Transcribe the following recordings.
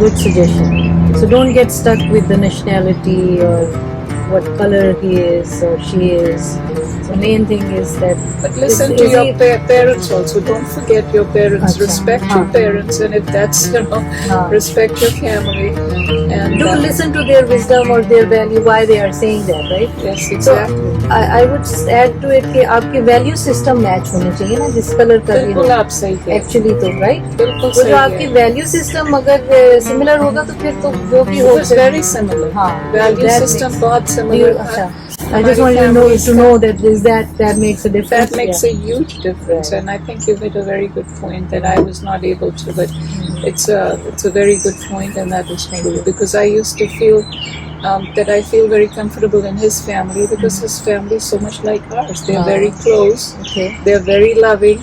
good suggestion. So don't get stuck with the nationality or what color he is or she is. So main thing is that. But listen to your parents also. Don't forget your parents. Achha, Respect your parents, and if that's respect your family. And do listen to their wisdom or their value, why they are saying that, right? Yes, exactly. So I would add to it कि आपके value system match होने चाहिए ना जिस color का भी हो. बिल्कुल आप सही कह. Actually तो right. बिल्कुल तो सही. जो आपकी value system अगर similar होगा तो फिर तो जो भी हो. It's very similar. हाँ. Value system बहुत similar. अच्छा. I just want you to know that makes a difference. That makes a huge difference, and I think you made a very good point that I was not able to, but it's a very good point, and that is true because I used to feel that I feel very comfortable in his family because his family is so much like ours. They're very close. Okay. They're very loving,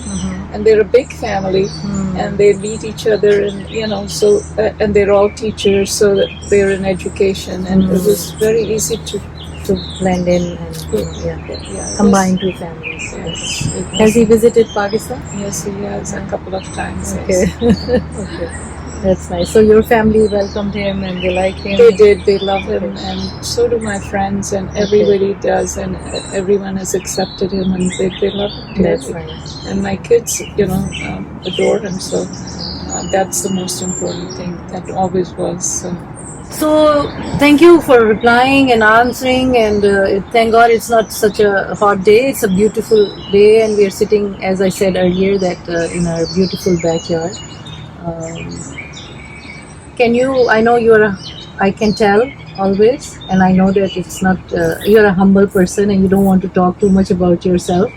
and they're a big family, and they meet each other, and so and they're all teachers, so that they're in education, and it was very easy to blend in and combine two families. Yes. Has he visited Pakistan? Yes, he has a couple of times. Okay. Yes. Okay. That's nice. So your family welcomed him and they like him? They did. They love him, and so do my friends, and everybody does, and everyone has accepted him, and they love him. That's nice. And my kids, adore him, so that's the most important thing. That always was. So thank you for replying and answering, and thank God it's not such a hot day. It's a beautiful day, and we are sitting, as I said earlier, that in our beautiful backyard. I know I can tell always, and I know that it's not, you're a humble person and you don't want to talk too much about yourself.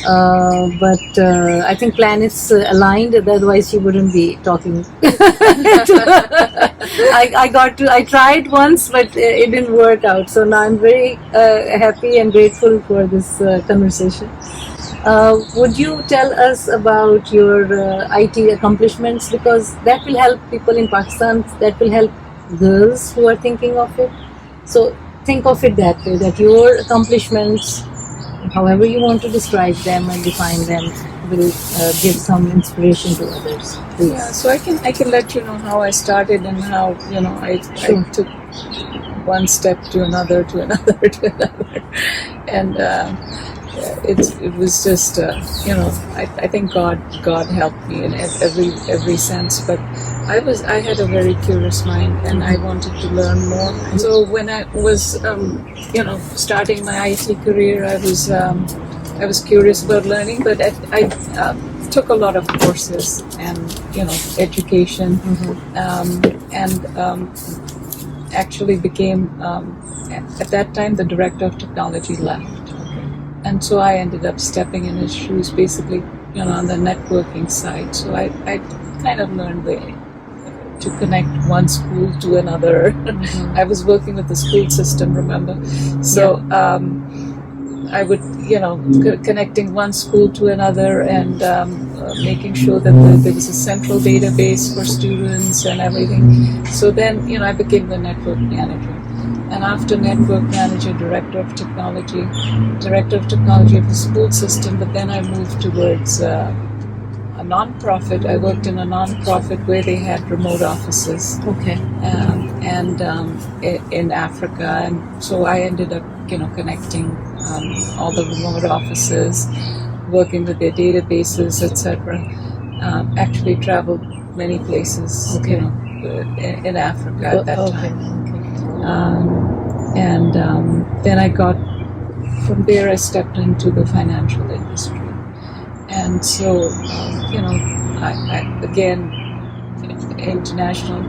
But I think planets aligned, otherwise you wouldn't be talking. I tried once, but it didn't work out. So now I'm very happy and grateful for this conversation. Would you tell us about your IT accomplishments, because that will help people in Pakistan, that will help girls who are thinking of it. So think of it that way, that your accomplishments, however you want to describe them and define them, will give some inspiration to others. Please. Yeah, so I can let you know how I started and how I took one step to another, and it was just I think God helped me in every sense, but I had a very curious mind and I wanted to learn more. So when I was starting my IT career, I was curious about learning, but I took a lot of courses and education, and actually became at that time the director of technology left. And so I ended up stepping in his shoes, basically, on the networking side. So I kind of learned to connect one school to another. I was working with the school system, remember? So I would, connecting one school to another and making sure that there was a central database for students and everything. So then, I became the network manager. And after network manager, director of technology of the school system, but then I moved towards a non-profit. I worked in a non-profit where they had remote offices. Okay. In Africa, and so I ended up, connecting all the remote offices, working with their databases, etc. Actually traveled many places, in Africa at that time. And then from there I stepped into the financial industry. And so, I again, international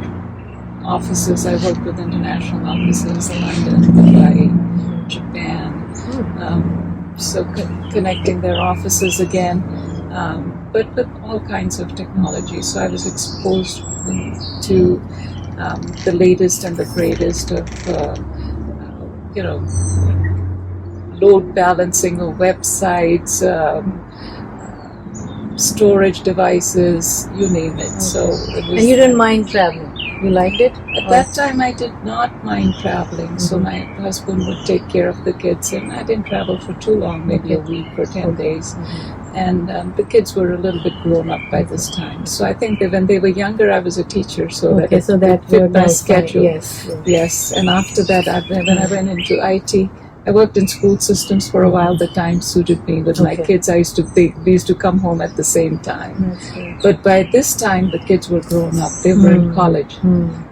offices, I worked with international offices in London, Dubai, Japan, so connecting their offices again, but with all kinds of technology. So I was exposed to the latest and the greatest of, load balancing of websites, storage devices, you name it. So it was. And you didn't mind traveling? You liked it? At that time, I did not mind traveling. So my husband would take care of the kids, and I didn't travel for too long, maybe a week or 10 days. and the kids were a little bit grown up by this time. So I think that when they were younger, I was a teacher, so Okay, that so it that fit my nice, schedule. yes. Yes, and after that, when I went into IT, I worked in school systems for a while. The time suited me with my Okay. kids. We used to come home at the same time. That's good. But by this time, the kids were grown up. They were in college.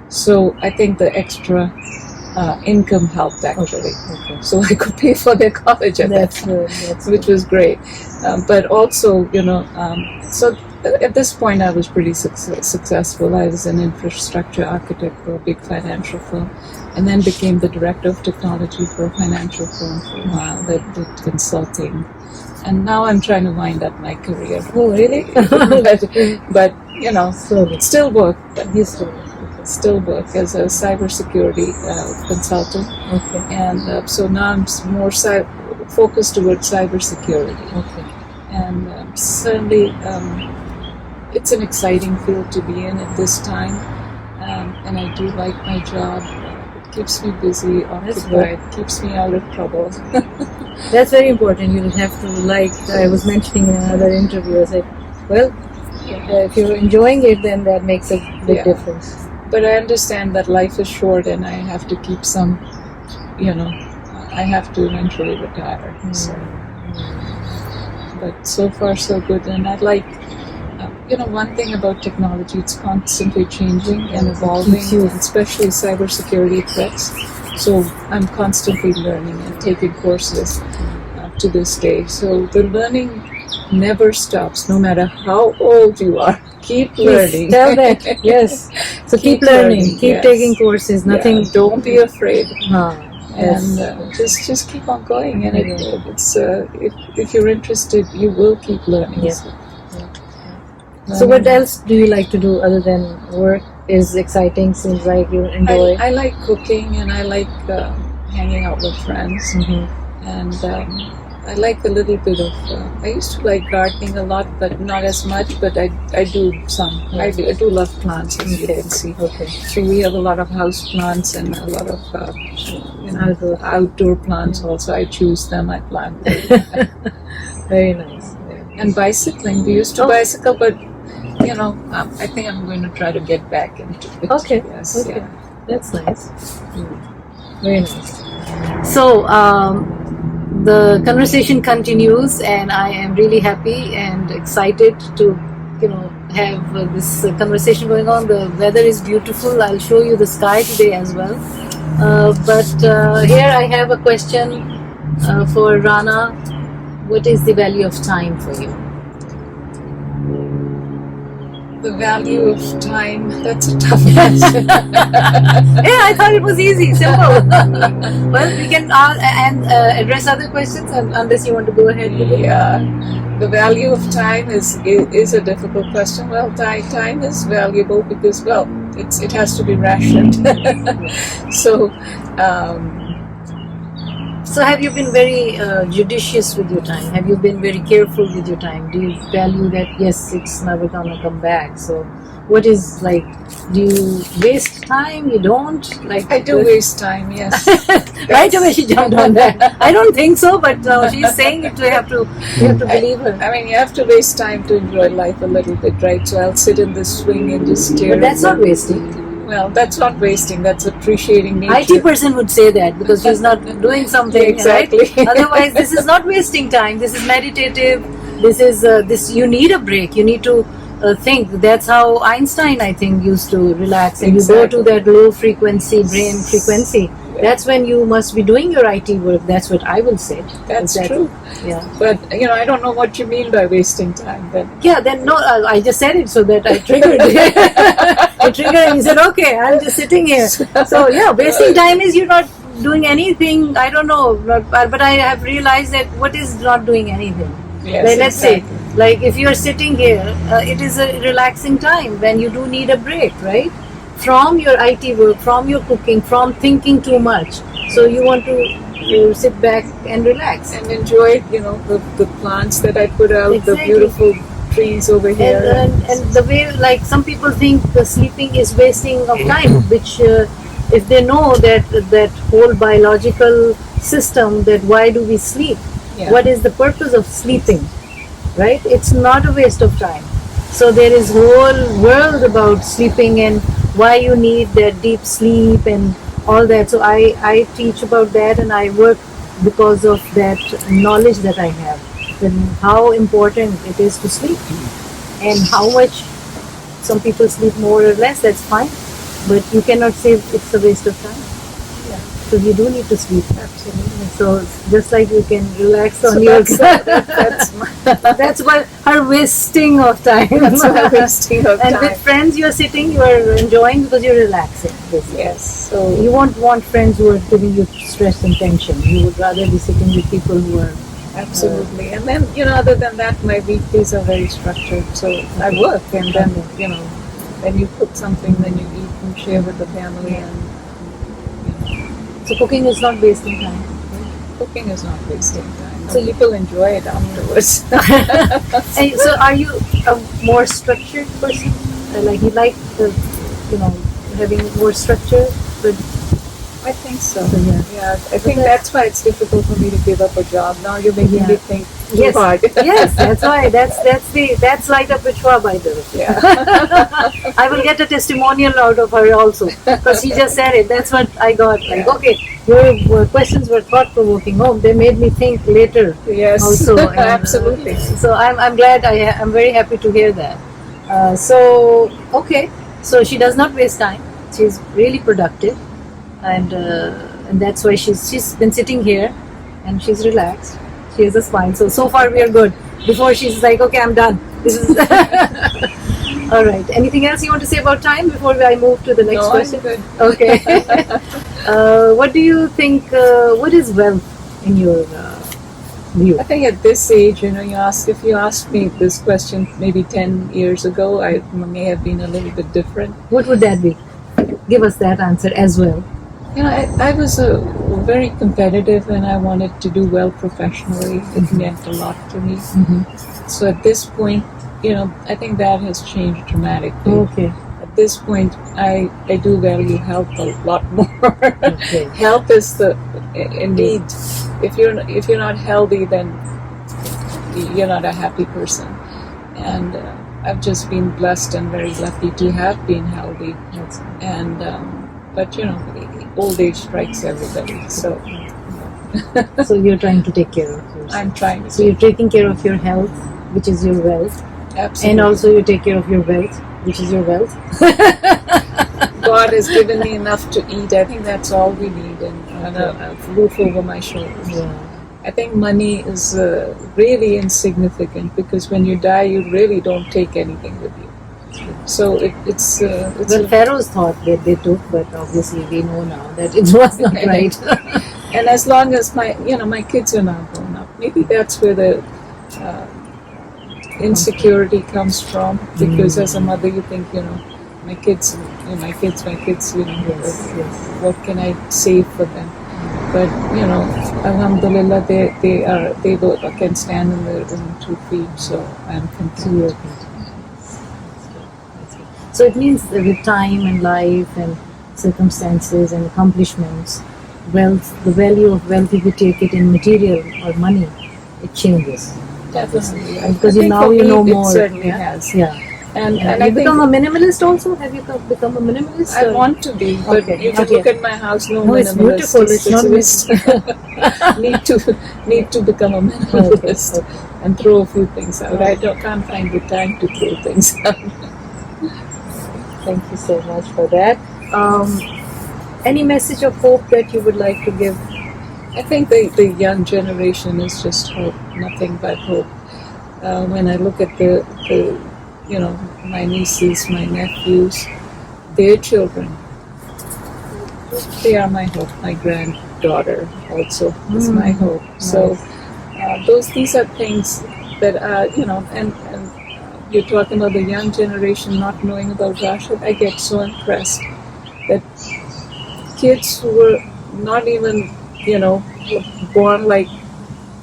So I think the extra income helped actually. Okay. So I could pay for their college at that That's time, good. which was great. But also, so at this point I was pretty successful. I was an infrastructure architect for a big financial firm, and then became the director of technology for a financial firm for a while that did consulting. And now I'm trying to wind up my career. Oh, really? but So good. still work. Yes, sir. Still work as a cybersecurity consultant. Okay. And so now I'm more focused towards cybersecurity. Okay. And certainly it's an exciting field to be in at this time. And I do like my job. It keeps me busy, occupied, keeps me out of trouble. That's very important. You have to, like I was mentioning in another interview, I said, well, if you're enjoying it, then that makes a big difference. But I understand that life is short and I have to keep some, I have to eventually retire. So. But so far so good. And I like, one thing about technology, it's constantly changing and evolving, especially cybersecurity threats. So I'm constantly learning and taking courses to this day. So the learning never stops, no matter how old you are. Keep learning. Tell that, yes. So keep learning, keep taking courses. Nothing. Yeah, don't be afraid. Yes. And just keep on going. And it's if you're interested, you will keep learning. Yeah. So what else do you like to do other than work? Is exciting? Seems like you enjoy. I like cooking, and I like hanging out with friends, and I like a little bit of. I used to like gardening a lot, but not as much. But I do some. I do love plants, as you can see. Okay. So we have a lot of house plants and a lot of outdoor plants. Also, I choose them. I plant them. Very nice. And bicycling. We used to bicycle, but I think I'm going to try to get back into it. Okay. Yes. Okay. Yeah. That's nice. Very nice. So the conversation continues, and I am really happy and excited to, have this conversation going on. The weather is beautiful. I'll show you the sky today as well. But here I have a question for Raana. What is the value of time for you? The value of time, that's a tough question. Yeah, I thought it was easy, simple. Well, we can address other questions unless you want to go ahead with it. Yeah, the value of time is a difficult question. Well, time is valuable because, it has to be rationed. So have you been very judicious with your time? Have you been very careful with your time? Do you value that, yes, it's never gonna come back? So what is like, do you waste time? You don't? I do waste time, yes. Right away she jumped on that. I don't think so, but she's saying it, we have to believe her. I mean, you have to waste time to enjoy life a little bit, right? So I'll sit in the swing and just stare. But that's not wasting. Well, that's not wasting, that's appreciating nature. IT person would say that because she's not doing something. Exactly. Right? Otherwise, this is not wasting time. This is meditative. This is you need a break. You need to think. That's how Einstein, I think, used to relax. And you go to that low frequency, brain frequency. Yeah. That's when you must be doing your IT work. That's what I will say. That's true. Yeah. But, I don't know what you mean by wasting time. Then. Yeah, then no, I just said it so that I triggered it. I triggered and he said, okay, I'm just sitting here. So, yeah, wasting time is you're not doing anything. I don't know. But I have realized that what is not doing anything? Yes, let's say, like if you're sitting here, it is a relaxing time when you do need a break, right? From your IT work, from your cooking, from thinking too much. So you want to sit back and relax. And enjoy, the plants that I put out, Exactly. the beautiful trees over here. And the way, like some people think the sleeping is wasting of time, which if they know that whole biological system, that why do we sleep? Yeah. What is the purpose of sleeping? right? It's not a waste of time. So there is whole world about sleeping and why you need that deep sleep and all that. So I teach about that, and I work because of that knowledge that I have, and how important it is to sleep, and how much some people sleep more or less, that's fine, but you cannot say it's a waste of time. Yeah. So you do need to sleep. Absolutely. So just like you can relax on So your that's my that's what her wasting of time. that's my wasting of And time. with friends you're sitting, you are enjoying because you're relaxing, basically. Yes. So You won't want friends who are giving you stress and tension. You would rather be sitting with people who are absolutely. And then, other than that, my weekdays are very structured. So I work, and then, then you cook something, then you eat and share with the family, and so cooking is not wasting time. cooking is not wasting time. So So people enjoy it afterwards. And so are you a more structured person? Like you like the, having more structure, but I think so. Yeah. Yeah, I think that's why it's difficult for me to give up a job. Now you're making me think too yes, hard. yes, that's why. That's light up Vishwa, by the way. Yeah. I will get a testimonial out of her also, because she just said it. That's what I got. Like, okay, your questions were thought provoking. Oh, they made me think later. Yes. Also, and, Absolutely. So I'm glad. I'm very happy to hear that. So okay, so she does not waste time. She's really productive, and that's why she's been sitting here, and she's relaxed. She has a smile. So far we are good. Before she's like, okay, I'm done. This is all right. Anything else you want to say about time before I move to the next No, question? I'm good. Okay. What do you think? What is wealth in your view? I think at this age, if you asked me this question maybe 10 years ago, I may have been a little bit different. What would that be? Give us that answer as well. I was very competitive, and I wanted to do well professionally. It meant a lot to me. So at this point, I think that has changed dramatically. Okay. At this point, I do value health a lot more. Okay. Health is indeed, if you're not healthy, then you're not a happy person. And I've just been blessed and very lucky to have been healthy. And but old age strikes everybody. So So you're trying to take care of yourself. I'm trying to. So you're taking care of your health, which is your wealth, Absolutely. and also you take care of your wealth, which is your wealth. God has given me enough to eat. I think that's all we need, and a roof over my shoulders. Yeah. I think money is really insignificant, because when you die, you really don't take anything with you. So it's Well, Pharaohs thought that they took, but obviously we know now that it was not right. and as long as my kids are not grown up, maybe that's where the insecurity comes from. Because as a mother, you think my kids, Yes, yes. what can I save for them? But alhamdulillah, they both can stand on their own 2 feet. So I'm content. So it means that with time and life and circumstances and accomplishments, wealth, the value of wealth, if you take it in material or money, it changes. Definitely. Because I think now for you me, know it more. certainly Yeah? has. Yeah. And You I think become a minimalist also? Have you become a minimalist? I want to be, but Okay, you can not look yet. at my house. No, No, it's minimalist. beautiful. It's not need to become a minimalist Okay. and throw a few things out. I can't find the time to throw things out. Thank you so much for that. Any message of hope that you would like to give? I think the young generation is just hope, nothing but hope. When I look at the my nieces, my nephews, their children, they are my hope. My granddaughter also is my hope. So these are things that and you're talking about the young generation not knowing about Rashid. I get so impressed that kids who were not even born like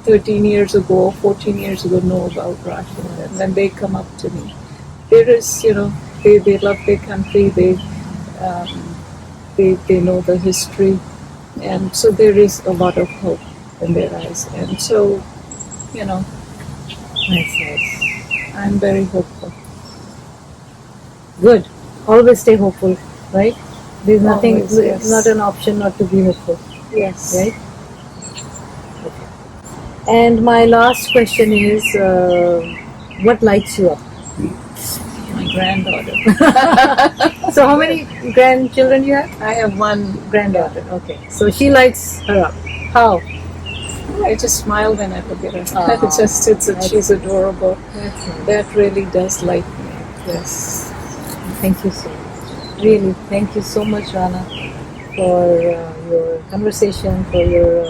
13 years ago, 14 years ago know about Rashid, and then they come up to me. There is, they love their country, they know the history, and so there is a lot of hope in their eyes. And so, Nice. I'm very hopeful. Good. Always stay hopeful, right? There's nothing, Always, yes. it's not an option not to be hopeful, Yes. right? And my last question is, what lights you up? My granddaughter. So how many grandchildren you have? I have one Granddaughter. Okay. So she lights her up. How? I just smile when I look at her. Aw, She's adorable. That's nice. That really does light me up. Yes. Thank you so much. Really, thank you so much, Rana, for your conversation, for your,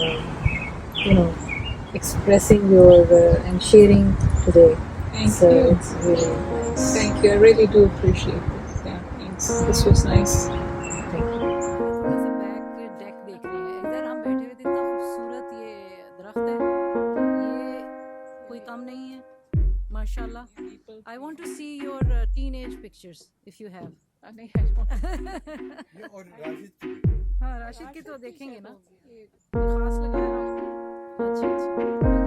expressing your and sharing today. Thank So you. it's really nice. Thank you. I really do appreciate it. Yeah, thanks. This was nice. Thank you. थोड़ा सा back के deck देख रहे हैं इधर हम बैठे हुए थे इतना खूबसूरत ये दरख्त है ये कोई कम नहीं है माशाल्लाह I want to see your teenage pictures if you have और राशिद की हाँ राशिद की तो देखेंगे ना ये खास लगाया अच्छा अच्छा